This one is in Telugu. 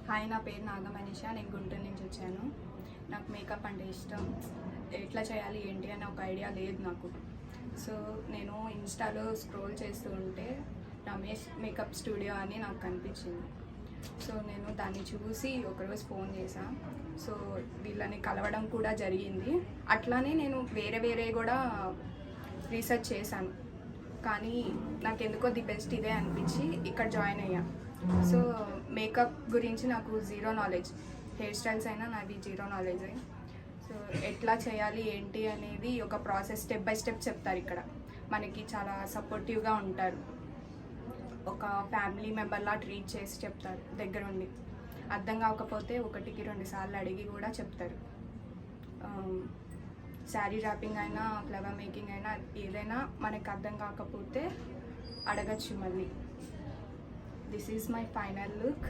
హాయ్, నా పేరు నాగమనీష. నేను గుంటూరు నుంచి వచ్చాను. నాకు మేకప్ అంటే ఇష్టం. ఎట్లా చేయాలి ఏంటి అని ఒక ఐడియా లేదు నాకు. సో నేను ఇన్స్టాలో స్క్రోల్ చేస్తూ ఉంటే రమేష్ మేకప్ స్టూడియో అని నాకు కనిపించింది. సో నేను దాన్ని చూసి ఒకరోజు ఫోన్ చేశాను. సో వీళ్ళని కలవడం కూడా జరిగింది. అట్లానే నేను వేరే కూడా రీసెర్చ్ చేశాను, కానీ నాకు ఎందుకో ది బెస్ట్ ఇదే అనిపించి ఇక్కడ జాయిన్ అయ్యాను. సో మేకప్ గురించి నాకు జీరో నాలెడ్జ్, హెయిర్ స్టైల్స్ అయినా నాది జీరో నాలెడ్జ్. సో ఎట్లా చేయాలి ఏంటి అనేది ఒక ప్రాసెస్ స్టెప్ బై స్టెప్ చెప్తారు ఇక్కడ. మనకి చాలా సపోర్టివ్గా ఉంటారు, ఒక ఫ్యామిలీ మెంబర్లా ట్రీట్ చేసి చెప్తారు దగ్గరుండి. అర్థం కాకపోతే 1-2 సార్లు అడిగి కూడా చెప్తారు. శారీ ర్యాపింగ్ అయినా ఫ్లవర్ మేకింగ్ అయినా ఏదైనా మనకు అర్థం కాకపోతే అడగచ్చు మళ్ళీ. This is my final look.